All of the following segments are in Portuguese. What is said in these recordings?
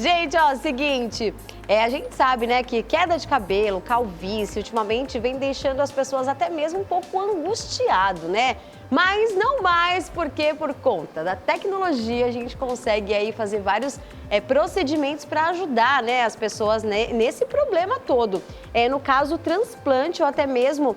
Gente, ó, seguinte, a gente sabe, né, que queda de cabelo, calvície, ultimamente vem deixando as pessoas até mesmo um pouco angustiado, né? Mas não mais, porque por conta da tecnologia a gente consegue aí fazer vários procedimentos para ajudar, né, as pessoas nesse problema todo. No caso, o transplante ou até mesmo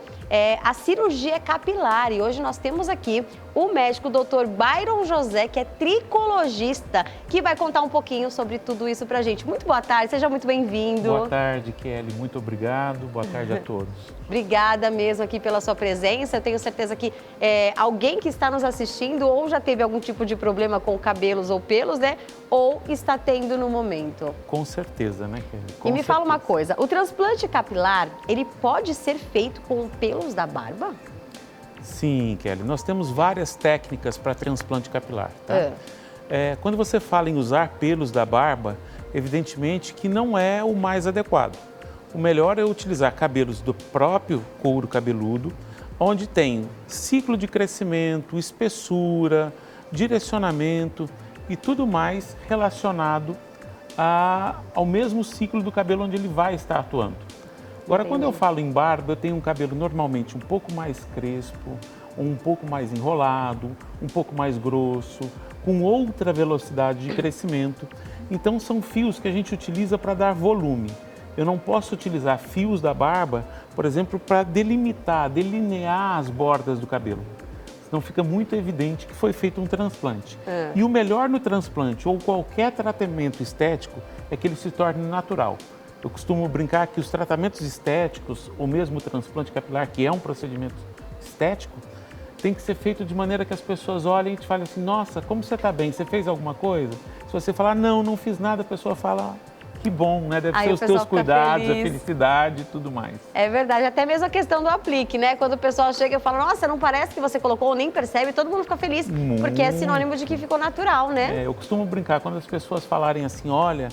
a cirurgia capilar. E hoje nós temos aqui o médico Dr. Byron José, que é tricologista, que vai contar um pouquinho sobre tudo isso pra gente. Muito boa tarde, seja muito bem-vindo. Boa tarde, Kelly. Muito obrigado. Boa tarde a todos. Obrigada mesmo aqui pela sua presença. Eu tenho certeza que alguém que está nos assistindo ou já teve algum tipo de problema com cabelos ou pelos, né? Ou está tendo no momento. Com certeza, né, Kelly? E me fala uma coisa, o transplante capilar, ele pode ser feito com pelos da barba? Sim, Kelly. Nós temos várias técnicas para transplante capilar, tá? Quando você fala em usar pelos da barba, evidentemente que não é o mais adequado. O melhor é utilizar cabelos do próprio couro cabeludo, onde tem ciclo de crescimento, espessura, direcionamento e tudo mais relacionado ao mesmo ciclo do cabelo onde ele vai estar atuando. Agora, quando eu falo em barba, eu tenho um cabelo normalmente um pouco mais crespo, um pouco mais enrolado, um pouco mais grosso, com outra velocidade de crescimento. Então, são fios que a gente utiliza para dar volume. Eu não posso utilizar fios da barba, por exemplo, para delinear as bordas do cabelo. Senão fica muito evidente que foi feito um transplante. E o melhor no transplante ou qualquer tratamento estético é que ele se torne natural. Eu costumo brincar que os tratamentos estéticos, ou mesmo o transplante capilar, que é um procedimento estético, tem que ser feito de maneira que as pessoas olhem e te falem assim, nossa, como você está bem? Você fez alguma coisa? Se você falar, não, não fiz nada, a pessoa fala, que bom, né? Deve ser os teus cuidados, a felicidade e tudo mais. É verdade, até mesmo a questão do aplique, né? Quando o pessoal chega e fala, nossa, não parece que você colocou ou nem percebe, todo mundo fica feliz, porque é sinônimo de que ficou natural, né? Eu costumo brincar, quando as pessoas falarem assim, olha,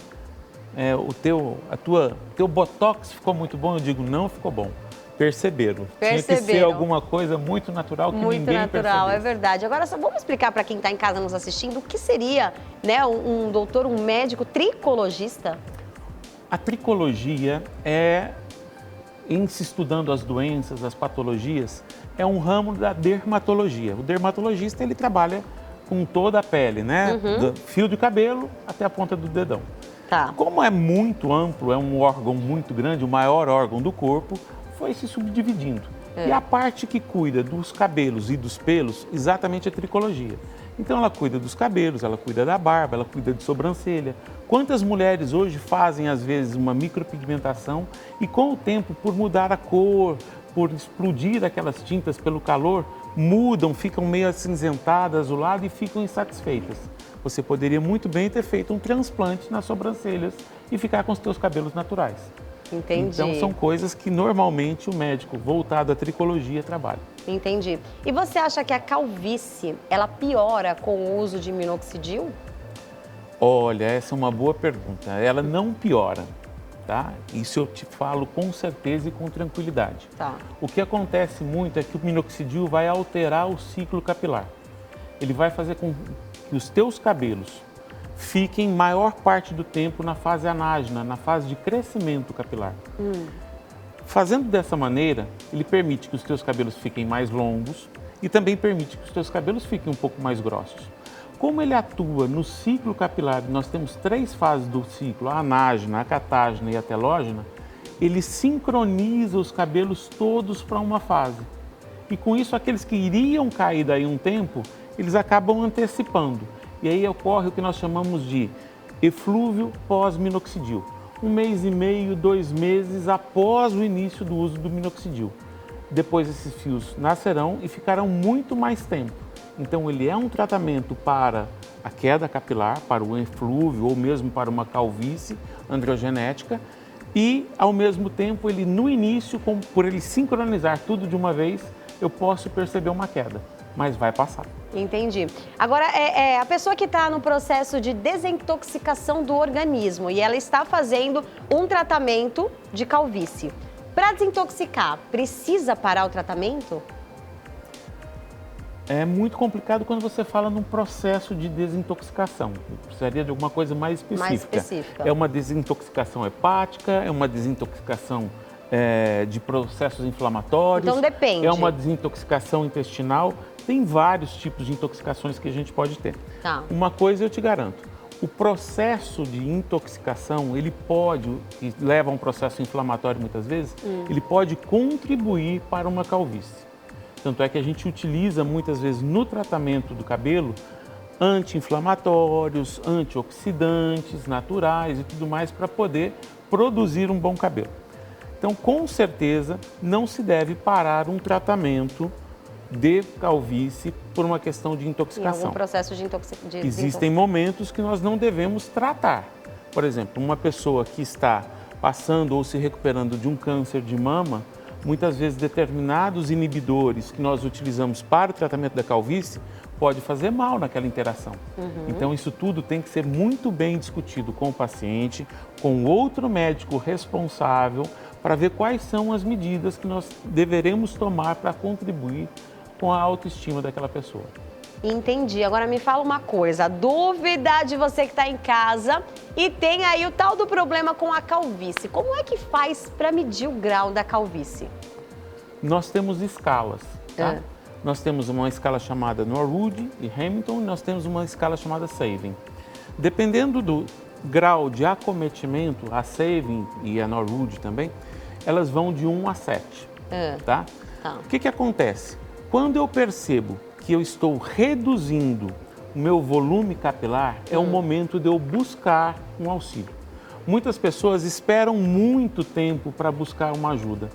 o teu botox ficou muito bom, eu digo, não ficou bom. Perceberam. Tinha que ser alguma coisa muito natural que ninguém percebeu. Muito natural, é verdade. Agora, só vamos explicar para quem está em casa nos assistindo o que seria, né, um doutor, um médico tricologista? A tricologia em se estudando as doenças, as patologias, é um ramo da dermatologia. O dermatologista, ele trabalha com toda a pele, né? Do fio de cabelo até a ponta do dedão. Tá. Como é muito amplo, é um órgão muito grande, o maior órgão do corpo, foi se subdividindo. E a parte que cuida dos cabelos e dos pelos, exatamente a tricologia. Então ela cuida dos cabelos, ela cuida da barba, ela cuida de sobrancelha. Quantas mulheres hoje fazem, às vezes, uma micropigmentação e com o tempo, por mudar a cor, por explodir aquelas tintas pelo calor, mudam, ficam meio acinzentadas, azuladas e ficam insatisfeitas. Você poderia muito bem ter feito um transplante nas sobrancelhas e ficar com os teus cabelos naturais. Entendi. Então, são coisas que normalmente o médico voltado à tricologia trabalha. Entendi. E você acha que a calvície, ela piora com o uso de minoxidil? Olha, essa é uma boa pergunta. Ela não piora, tá? Isso eu te falo com certeza e com tranquilidade. Tá. O que acontece muito é que o minoxidil vai alterar o ciclo capilar. Ele vai fazer com que os teus cabelos fiquem maior parte do tempo na fase anágena, na fase de crescimento capilar. Fazendo dessa maneira, ele permite que os teus cabelos fiquem mais longos e também permite que os teus cabelos fiquem um pouco mais grossos. Como ele atua no ciclo capilar, nós temos 3 fases do ciclo, a anágena, a catágena e a telógena, ele sincroniza os cabelos todos para uma fase. E com isso, aqueles que iriam cair daí um tempo, eles acabam antecipando. E aí ocorre o que nós chamamos de eflúvio pós-minoxidil. 1 mês e meio, 2 meses após o início do uso do minoxidil. Depois esses fios nascerão e ficarão muito mais tempo. Então ele é um tratamento para a queda capilar, para o eflúvio ou mesmo para uma calvície androgenética e ao mesmo tempo ele no início, por ele sincronizar tudo de uma vez, eu posso perceber uma queda, mas vai passar. Entendi. Agora, a pessoa que está no processo de desintoxicação do organismo e ela está fazendo um tratamento de calvície. Para desintoxicar, precisa parar o tratamento? É muito complicado quando você fala num processo de desintoxicação. Precisaria de alguma coisa mais específica. Mais específica. É uma desintoxicação hepática, é uma desintoxicação de processos inflamatórios. Então depende. É uma desintoxicação intestinal. Tem vários tipos de intoxicações que a gente pode ter. Tá. Uma coisa eu te garanto, o processo de intoxicação, ele pode, que leva a um processo inflamatório muitas vezes, ele pode contribuir para uma calvície. Tanto é que a gente utiliza muitas vezes no tratamento do cabelo anti-inflamatórios, antioxidantes naturais e tudo mais para poder produzir um bom cabelo. Então, com certeza, não se deve parar um tratamento de calvície por uma questão de intoxicação. Em algum processo de Existem momentos que nós não devemos tratar. Por exemplo, uma pessoa que está passando ou se recuperando de um câncer de mama, muitas vezes determinados inibidores que nós utilizamos para o tratamento da calvície pode fazer mal naquela interação. Então isso tudo tem que ser muito bem discutido com o paciente, com outro médico responsável, para ver quais são as medidas que nós deveremos tomar para contribuir com a autoestima daquela pessoa. Entendi. Agora me fala uma coisa, a dúvida de você que está em casa e tem aí o tal do problema com a calvície. Como é que faz para medir o grau da calvície? Nós temos escalas, tá? Nós temos uma escala chamada Norwood e Hamilton e nós temos uma escala chamada Sabin. Dependendo do grau de acometimento, a Sabin e a Norwood também, elas vão de 1 a 7, tá? O que acontece? Quando eu percebo que eu estou reduzindo o meu volume capilar, é o momento de eu buscar um auxílio. Muitas pessoas esperam muito tempo para buscar uma ajuda,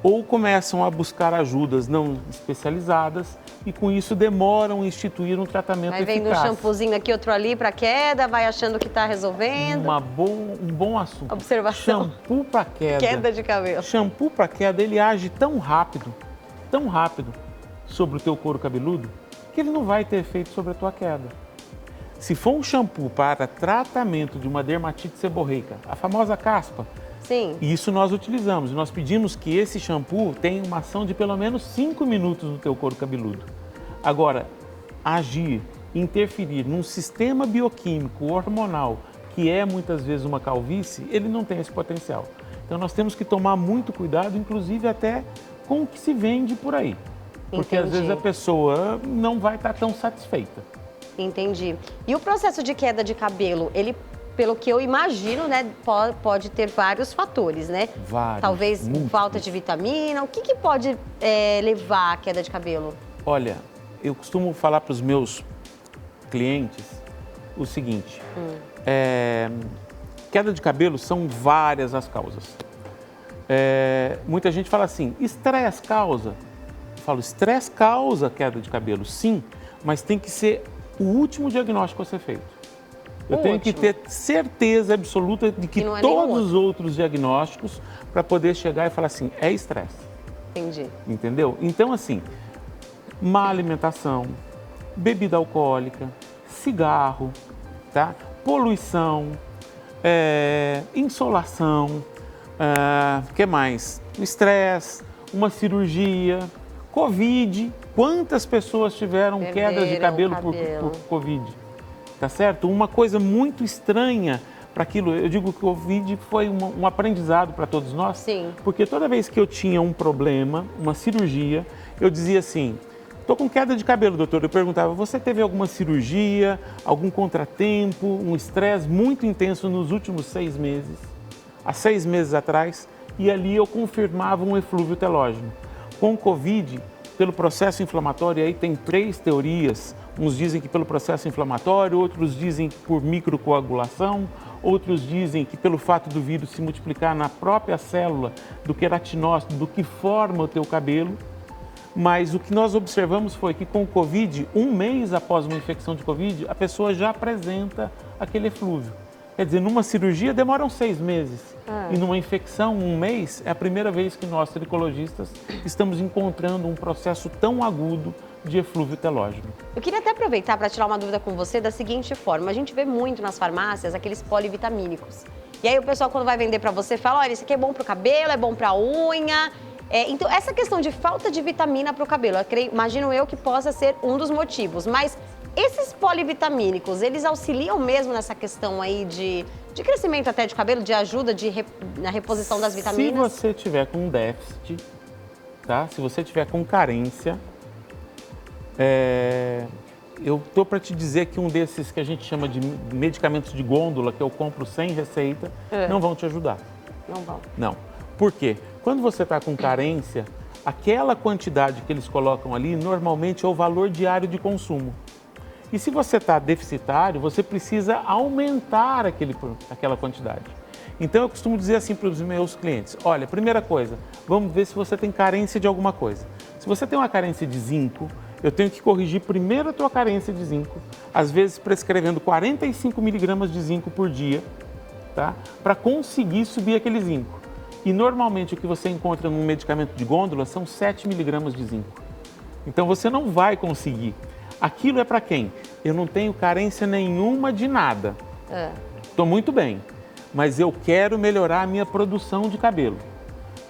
ou começam a buscar ajudas não especializadas e com isso demoram a instituir um tratamento eficaz. Vai vendo um shampoozinho aqui, outro ali para queda, vai achando que está resolvendo. Um bom assunto. Observação. Shampoo para queda. Queda de cabelo. Shampoo para queda, ele age tão rápido sobre o teu couro cabeludo, que ele não vai ter efeito sobre a tua queda. Se for um shampoo para tratamento de uma dermatite seborreica, a famosa caspa, sim, isso nós utilizamos. Nós pedimos que esse shampoo tenha uma ação de pelo menos 5 minutos no teu couro cabeludo. Agora, agir, interferir num sistema bioquímico, hormonal, que é muitas vezes uma calvície, ele não tem esse potencial. Então nós temos que tomar muito cuidado, inclusive até com o que se vende por aí. Porque às vezes a pessoa não vai estar tão satisfeita. Entendi. E o processo de queda de cabelo, ele, pelo que eu imagino, né, pode ter vários fatores, né? Vários. Talvez múltiplos. Falta de vitamina. O que pode levar à queda de cabelo? Olha, eu costumo falar para os meus clientes o seguinte. Queda de cabelo são várias as causas. Muita gente fala assim, estresse causa. Eu falo, estresse causa queda de cabelo, sim, mas tem que ser o último diagnóstico a ser feito. Eu tenho que ter certeza absoluta de que todos os outros diagnósticos para poder chegar e falar assim, é estresse. Entendi. Entendeu? Então, assim, má alimentação, bebida alcoólica, cigarro, tá? Poluição, insolação, que mais? Estresse, uma cirurgia, Covid. Quantas pessoas tiveram quedas de cabelo por Covid? Tá certo? Uma coisa muito estranha para aquilo. Eu digo que o Covid foi um aprendizado para todos nós. Sim. Porque toda vez que eu tinha um problema, uma cirurgia, eu dizia assim, estou com queda de cabelo, doutor. Eu perguntava, você teve alguma cirurgia, algum contratempo, um estresse muito intenso nos últimos 6 meses? Há 6 meses atrás, e ali eu confirmava um eflúvio telógeno. Com o Covid, pelo processo inflamatório, aí tem 3 teorias. Uns dizem que pelo processo inflamatório, outros dizem por microcoagulação, outros dizem que pelo fato do vírus se multiplicar na própria célula do queratinócito, do que forma o teu cabelo. Mas o que nós observamos foi que com o Covid, 1 mês após uma infecção de Covid, a pessoa já apresenta aquele eflúvio. Quer dizer, numa cirurgia demoram 6 meses e numa infecção, 1 mês, é a primeira vez que nós, tricologistas, estamos encontrando um processo tão agudo de eflúvio telógeno. Eu queria até aproveitar para tirar uma dúvida com você da seguinte forma. A gente vê muito nas farmácias aqueles polivitamínicos. E aí o pessoal, quando vai vender para você, fala, olha, isso aqui é bom para o cabelo, é bom para a unha. Então, essa questão de falta de vitamina para o cabelo, imagino eu que possa ser um dos motivos, mas esses polivitamínicos, eles auxiliam mesmo nessa questão aí de crescimento até de cabelo, de ajuda na reposição das vitaminas? Se você tiver com déficit, tá? Se você tiver com carência, eu tô para te dizer que um desses que a gente chama de medicamentos de gôndola, que eu compro sem receita, não vão te ajudar. Não vão. Não. Por quê? Quando você está com carência, aquela quantidade que eles colocam ali, normalmente é o valor diário de consumo. E se você está deficitário, você precisa aumentar aquela quantidade. Então, eu costumo dizer assim para os meus clientes, olha, primeira coisa, vamos ver se você tem carência de alguma coisa. Se você tem uma carência de zinco, eu tenho que corrigir primeiro a tua carência de zinco, às vezes prescrevendo 45 miligramas de zinco por dia, tá? Para conseguir subir aquele zinco. E normalmente o que você encontra num medicamento de gôndola são 7 miligramas de zinco. Então você não vai conseguir. Aquilo é para quem? Eu não tenho carência nenhuma de nada. Estou muito bem, mas eu quero melhorar a minha produção de cabelo.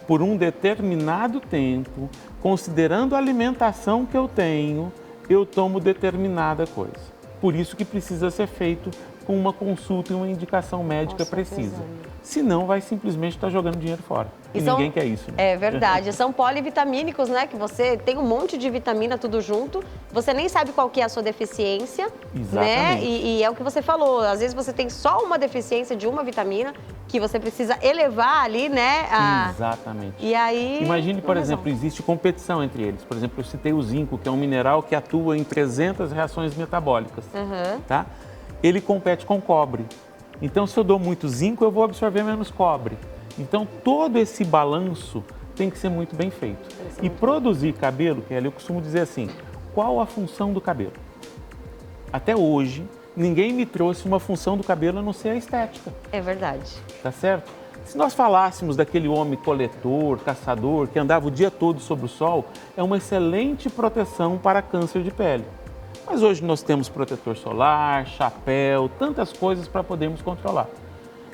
Por um determinado tempo, considerando a alimentação que eu tenho, eu tomo determinada coisa. Por isso que precisa ser feito com uma consulta e uma indicação médica precisa. Senão vai simplesmente estar jogando dinheiro fora. E ninguém quer isso. Né? É verdade. São polivitamínicos, né? Que você tem um monte de vitamina tudo junto. Você nem sabe qual que é a sua deficiência. Exatamente. Né? E é o que você falou. Às vezes você tem só uma deficiência de uma vitamina que você precisa elevar ali, né? Exatamente. E aí... Imagine, por exemplo, existe competição entre eles. Por exemplo, eu citei o zinco, que é um mineral que atua em 300 reações metabólicas. Tá? Ele compete com cobre. Então, se eu dou muito zinco, eu vou absorver menos cobre. Então, todo esse balanço tem que ser muito bem feito. E produzir cabelo, Kelly, eu costumo dizer assim, qual a função do cabelo? Até hoje, ninguém me trouxe uma função do cabelo a não ser a estética. É verdade. Tá certo? Se nós falássemos daquele homem coletor, caçador, que andava o dia todo sob o sol, é uma excelente proteção para câncer de pele. Mas hoje nós temos protetor solar, chapéu, tantas coisas para podermos controlar.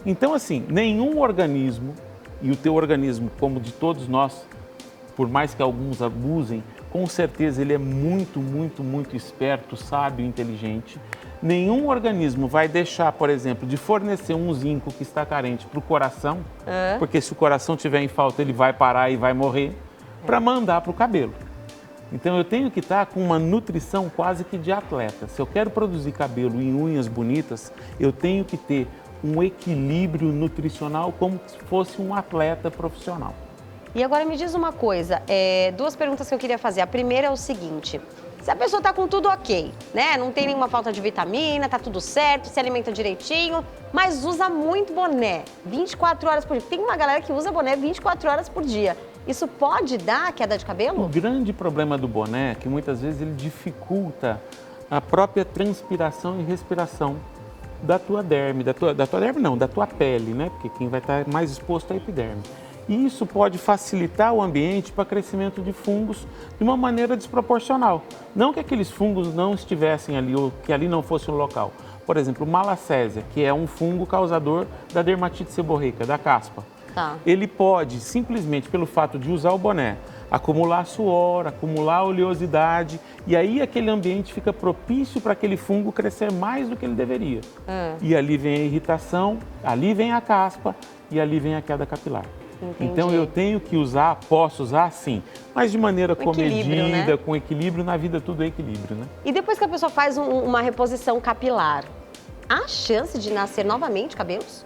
Então, assim, nenhum organismo, e o teu organismo, como de todos nós, por mais que alguns abusem, com certeza ele é muito, muito, muito esperto, sábio, inteligente. Nenhum organismo vai deixar, por exemplo, de fornecer um zinco que está carente para o coração, porque se o coração estiver em falta, ele vai parar e vai morrer, para mandar para o cabelo. Então eu tenho que estar com uma nutrição quase que de atleta. Se eu quero produzir cabelo em unhas bonitas, eu tenho que ter um equilíbrio nutricional como se fosse um atleta profissional. E agora me diz uma coisa, duas perguntas que eu queria fazer. A primeira é o seguinte, se a pessoa tá com tudo ok, né? Não tem nenhuma falta de vitamina, tá tudo certo, se alimenta direitinho, mas usa muito boné, 24 horas por dia. Tem uma galera que usa boné 24 horas por dia. Isso pode dar queda de cabelo? O grande problema do boné é que muitas vezes ele dificulta a própria transpiração e respiração da tua derme, da tua pele, né? Porque quem vai estar mais exposto é a epiderme. E isso pode facilitar o ambiente para crescimento de fungos de uma maneira desproporcional. Não que aqueles fungos não estivessem ali ou que ali não fosse o local. Por exemplo, o malacésia, que é um fungo causador da dermatite seborreica, da caspa. Ele pode, simplesmente pelo fato de usar o boné, acumular suor, acumular oleosidade, e aí aquele ambiente fica propício para aquele fungo crescer mais do que ele deveria. E ali vem a irritação, ali vem a caspa e ali vem a queda capilar. Entendi. Então eu tenho que usar, posso usar sim, mas de maneira comedida, né? Com equilíbrio, na vida tudo é equilíbrio, né? E depois que a pessoa faz uma reposição capilar, há chance de nascer novamente cabelos?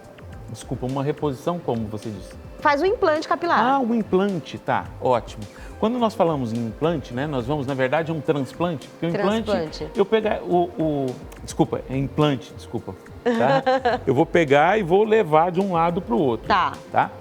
Desculpa, uma reposição como você disse? Faz um implante capilar. Ah, o implante, tá, ótimo. Quando nós falamos em implante, né, nós vamos, na verdade, a um transplante. Porque o implante, eu pegar desculpa, é implante, desculpa. Tá? Eu vou pegar e vou levar de um lado para o outro. Tá?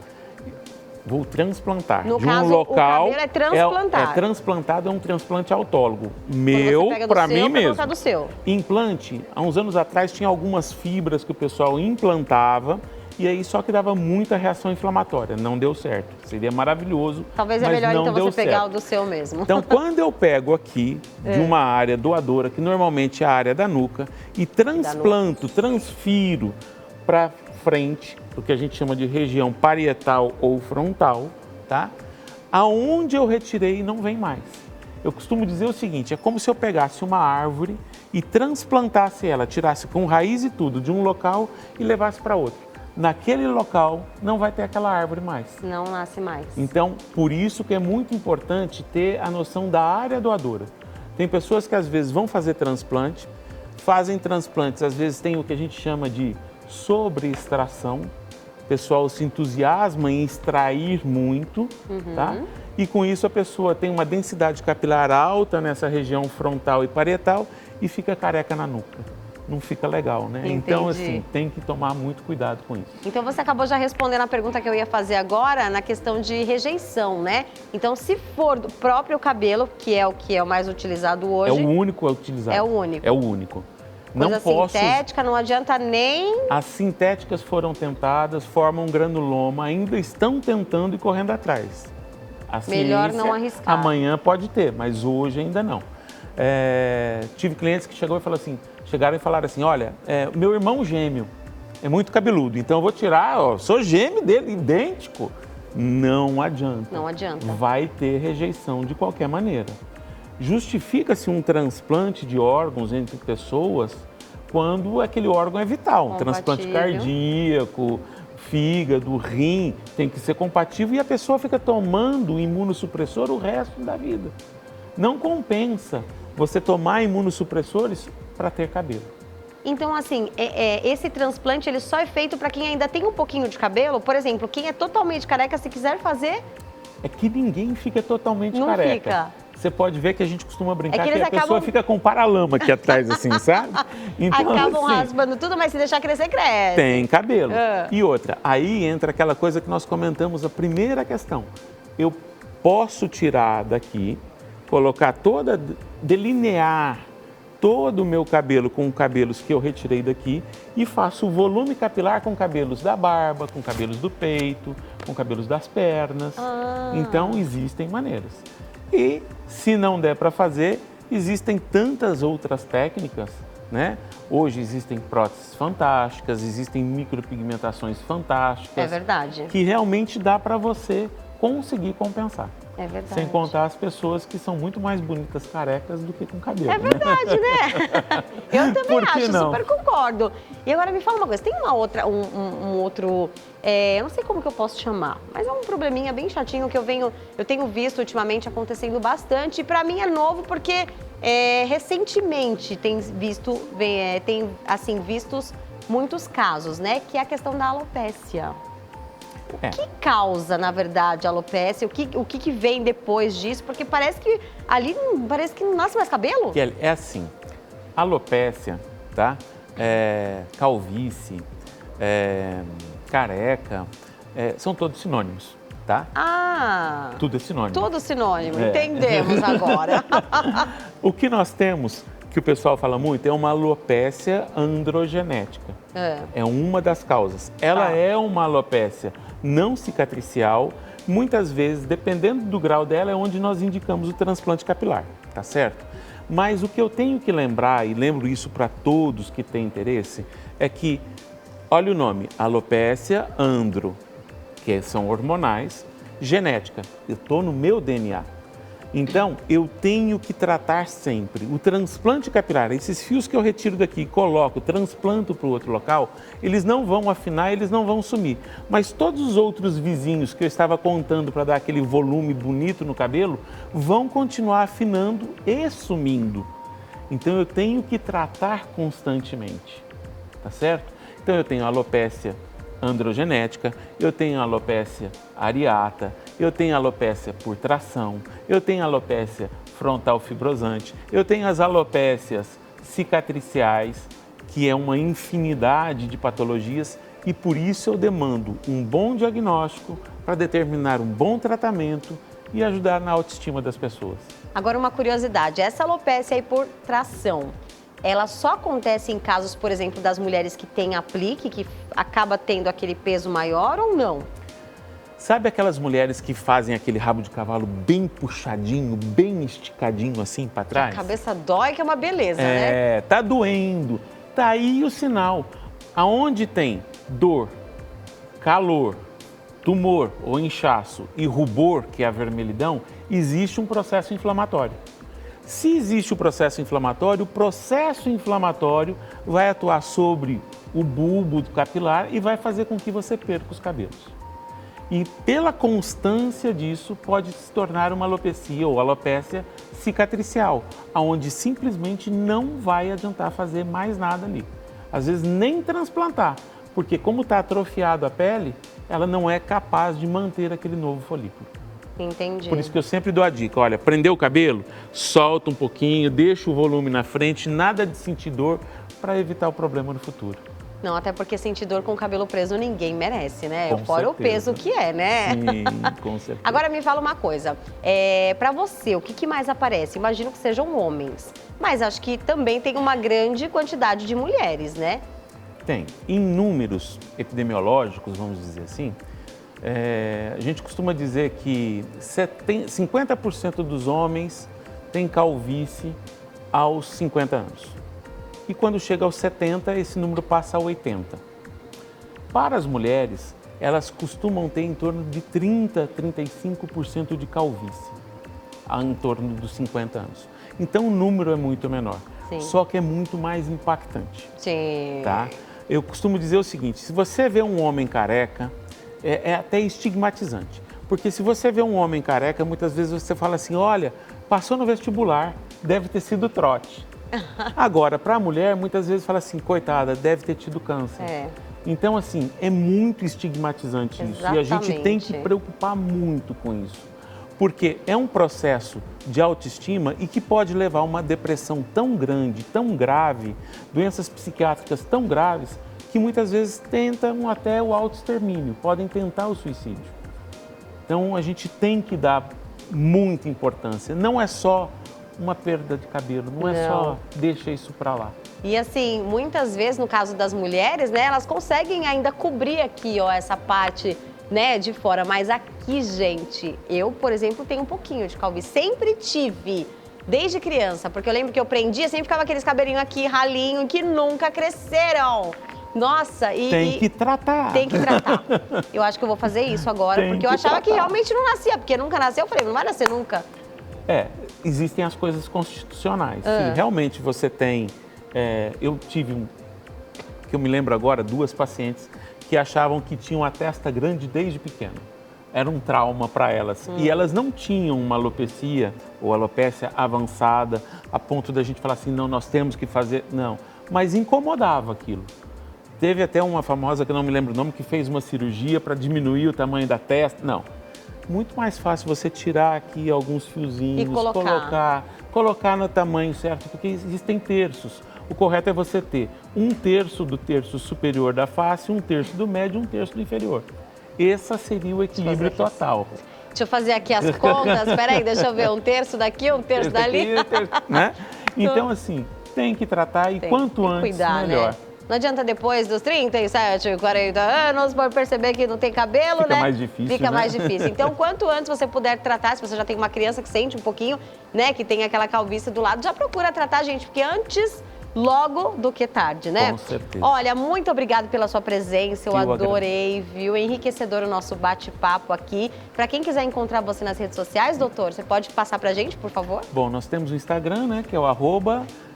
Vou transplantar. No de caso, um local, o cabelo é transplantado. É transplantado, é um transplante autólogo. Meu, para mim mesmo. Do seu. Implante, há uns anos atrás, tinha algumas fibras que o pessoal implantava. E aí só que dava muita reação inflamatória, não deu certo. Seria maravilhoso, talvez é melhor então você pegar o do seu mesmo. Então quando eu pego aqui de uma área doadora, que normalmente é a área da nuca, e transplanto, transfiro para frente, o que a gente chama de região parietal ou frontal, tá? Aonde eu retirei não vem mais. Eu costumo dizer o seguinte, é como se eu pegasse uma árvore e transplantasse ela, tirasse com raiz e tudo de um local e levasse para outro. Naquele local não vai ter aquela árvore mais. Não nasce mais. Então, por isso que é muito importante ter a noção da área doadora. Tem pessoas que às vezes vão fazer transplante, fazem transplantes, às vezes tem o que a gente chama de sobreextração. O pessoal se entusiasma em extrair muito, tá? E com isso a pessoa tem uma densidade capilar alta nessa região frontal e parietal e fica careca na nuca. Não fica legal, né? Entendi. Então, assim, tem que tomar muito cuidado com isso. Então, você acabou já respondendo a pergunta que eu ia fazer agora na questão de rejeição, né? Então, se for do próprio cabelo, que é o mais utilizado hoje... É o único utilizado. É o único. É o único. Coisa Não posso... sintética, não adianta nem... As sintéticas foram tentadas, formam granuloma, ainda estão tentando e correndo atrás. A Melhor ciência, não arriscar. Amanhã pode ter, mas hoje ainda não. Tive clientes que chegaram e falaram assim, olha, meu irmão gêmeo é muito cabeludo, então eu vou tirar, sou gêmeo dele, idêntico. Não adianta. Não adianta. Vai ter rejeição de qualquer maneira. Justifica-se um transplante de órgãos entre pessoas quando aquele órgão é vital. Um transplante cardíaco, fígado, rim, tem que ser compatível e a pessoa fica tomando imunossupressor o resto da vida. Não compensa você tomar imunossupressores para ter cabelo. Então, assim, esse transplante ele só é feito para quem ainda tem um pouquinho de cabelo? Por exemplo, quem é totalmente careca, se quiser fazer... É que ninguém fica totalmente não careca. Fica. Você pode ver que a gente costuma brincar que a pessoa fica com paralama aqui atrás, assim, sabe? Então, acabam raspando tudo, mas se deixar crescer, cresce. Tem cabelo. E outra, aí entra aquela coisa que nós comentamos, a primeira questão. Eu posso tirar daqui, colocar delinear todo o meu cabelo com cabelos que eu retirei daqui e faço o volume capilar com cabelos da barba, com cabelos do peito, com cabelos das pernas. Então, existem maneiras. E, se não der para fazer, existem tantas outras técnicas, né? Hoje existem próteses fantásticas, existem micropigmentações fantásticas. É verdade. Que realmente dá para você conseguir compensar. É verdade. Sem contar as pessoas que são muito mais bonitas carecas do que com cabelo. É verdade, né? Eu também acho, super concordo. E agora me fala uma coisa, tem uma outra, um outro, eu não sei como que eu posso chamar, mas é um probleminha bem chatinho que eu tenho visto ultimamente acontecendo bastante. E pra mim é novo porque recentemente tem vistos muitos casos, né? Que é a questão da alopécia. O que causa, na verdade, a alopécia? O que vem depois disso? Porque parece que ali não nasce mais cabelo. Kelly, é assim, alopécia, tá? Calvície, careca, são todos sinônimos, tá? Ah! Tudo é sinônimo. Tudo sinônimo, entendemos agora. O que nós temos, que o pessoal fala muito, é uma alopécia androgenética. É uma das causas. Ela é uma alopécia não cicatricial, muitas vezes, dependendo do grau dela, é onde nós indicamos o transplante capilar, tá certo? Mas o que eu tenho que lembrar, e lembro isso para todos que têm interesse, é que, olha o nome, alopécia andro, que são hormonais, genética, eu estou no meu DNA. Então, eu tenho que tratar sempre. O transplante capilar, esses fios que eu retiro daqui e coloco, transplanto para o outro local, eles não vão afinar, eles não vão sumir. Mas todos os outros vizinhos que eu estava contando para dar aquele volume bonito no cabelo, vão continuar afinando e sumindo. Então, eu tenho que tratar constantemente, tá certo? Então, eu tenho alopécia androgenética, eu tenho alopécia areata, eu tenho alopécia por tração, eu tenho alopécia frontal fibrosante, eu tenho as alopécias cicatriciais, que é uma infinidade de patologias e por isso eu demando um bom diagnóstico para determinar um bom tratamento e ajudar na autoestima das pessoas. Agora uma curiosidade, essa alopécia aí por tração, ela só acontece em casos, por exemplo, das mulheres que têm aplique, que acaba tendo aquele peso maior ou não? Sabe aquelas mulheres que fazem aquele rabo de cavalo bem puxadinho, bem esticadinho assim para trás? A cabeça dói, que é uma beleza, né? Tá doendo. Tá aí o sinal. Aonde tem dor, calor, tumor ou inchaço e rubor, que é a vermelhidão, existe um processo inflamatório. Se existe o processo inflamatório vai atuar sobre o bulbo capilar e vai fazer com que você perca os cabelos. E pela constância disso, pode se tornar uma alopecia ou alopécia cicatricial, onde simplesmente não vai adiantar fazer mais nada ali. Às vezes nem transplantar, porque como está atrofiado a pele, ela não é capaz de manter aquele novo folículo. Entendi. Por isso que eu sempre dou a dica, olha, prendeu o cabelo, solta um pouquinho, deixa o volume na frente, nada de sentir dor, para evitar o problema no futuro. Não, até porque sentir dor com o cabelo preso ninguém merece, né? Com Fora certeza. o peso que é, né? Sim, com certeza. Agora me fala uma coisa, pra você, o que mais aparece? Imagino que sejam homens, mas acho que também tem uma grande quantidade de mulheres, né? Tem. Em números epidemiológicos, vamos dizer assim, a gente costuma dizer que 50% dos homens têm calvície aos 50 anos. E quando chega aos 70, esse número passa a 80. Para as mulheres, elas costumam ter em torno de 30%, 35% de calvície, em torno dos 50 anos. Então o número é muito menor, Sim. Só que é muito mais impactante. Sim. Tá? Eu costumo dizer o seguinte, se você vê um homem careca, é até estigmatizante. Porque se você vê um homem careca, muitas vezes você fala assim, olha, passou no vestibular, deve ter sido trote. Agora, para a mulher, muitas vezes fala assim, coitada, deve ter tido câncer. Então, assim, é muito estigmatizante isso. E a gente tem que preocupar muito com isso. Porque é um processo de autoestima e que pode levar a uma depressão tão grande, tão grave, doenças psiquiátricas tão graves, que muitas vezes tentam até o autoextermínio, podem tentar o suicídio. Então, a gente tem que dar muita importância. Não é só uma perda de cabelo, não é só deixa isso para lá. E assim, muitas vezes, no caso das mulheres, né, elas conseguem ainda cobrir aqui, ó, essa parte, né, de fora. Mas aqui, gente, eu, por exemplo, tenho um pouquinho de calvície. Sempre tive, desde criança, porque eu lembro que eu prendia, sempre ficava aqueles cabelinhos aqui, ralinho, que nunca cresceram. Nossa, tem que tratar. Tem que tratar. Eu acho que eu vou fazer isso agora, porque eu achava que realmente não nascia, porque nunca nasceu. Eu falei, não vai nascer nunca. Existem as coisas constitucionais. Se realmente você tem... eu tive, que eu me lembro agora, 2 pacientes que achavam que tinham a testa grande desde pequeno. Era um trauma para elas. E elas não tinham uma alopecia ou alopécia avançada a ponto da gente falar assim, não, nós temos que fazer... Não, mas incomodava aquilo. Teve até uma famosa, que eu não me lembro o nome, que fez uma cirurgia para diminuir o tamanho da testa. Não. Muito mais fácil você tirar aqui alguns fiozinhos, e colocar no tamanho certo, porque existem terços. O correto é você ter 1/3 do terço superior da face, 1/3 do médio e 1/3 do inferior. Esse seria o equilíbrio total. Deixa eu fazer aqui as contas, peraí, deixa eu ver, 1/3 daqui, 1/3 dali. Né? Então, assim, tem que tratar e quanto antes, melhor. Né? Não adianta depois dos 37, 40 anos, por perceber que não tem cabelo, Fica né? mais difícil, Fica né? mais difícil. Então, quanto antes você puder tratar, se você já tem uma criança que sente um pouquinho, né, que tem aquela calvície do lado, já procura tratar, gente, porque antes, logo do que tarde, né? Com certeza. Olha, muito obrigada pela sua presença, eu adorei, agradeço. viu? Enriquecedor o nosso bate-papo aqui. Para quem quiser encontrar você nas redes sociais, doutor, você pode passar pra gente, por favor? Bom, nós temos o Instagram, né, que é o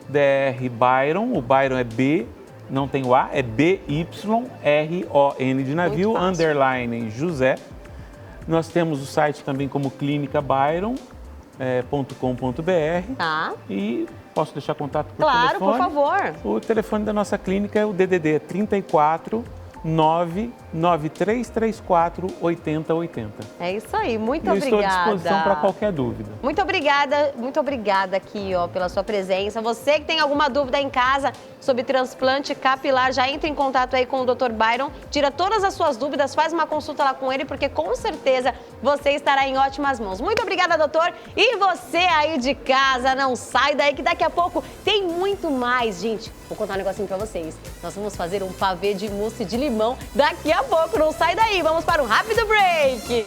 @drbyron, o Byron é B, não tem o A, é BYRON de navio, underline José. Nós temos o site também como clinicabyron.com.br. Tá. E posso deixar contato por telefone? Claro, por favor. O telefone da nossa clínica é o DDD 34 99334 8080. É isso aí, muito Eu obrigada. estou à disposição para qualquer dúvida. Muito obrigada aqui, ó, pela sua presença. Você que tem alguma dúvida em casa sobre transplante capilar, já entra em contato aí com o Dr. Byron, tira todas as suas dúvidas, faz uma consulta lá com ele, porque com certeza você estará em ótimas mãos. Muito obrigada, doutor. E você aí de casa, não sai daí que daqui a pouco tem muito mais, gente. Vou contar um negocinho pra vocês. Nós vamos fazer um pavê de mousse de limão daqui a pouco. Não sai daí, vamos para um rápido break.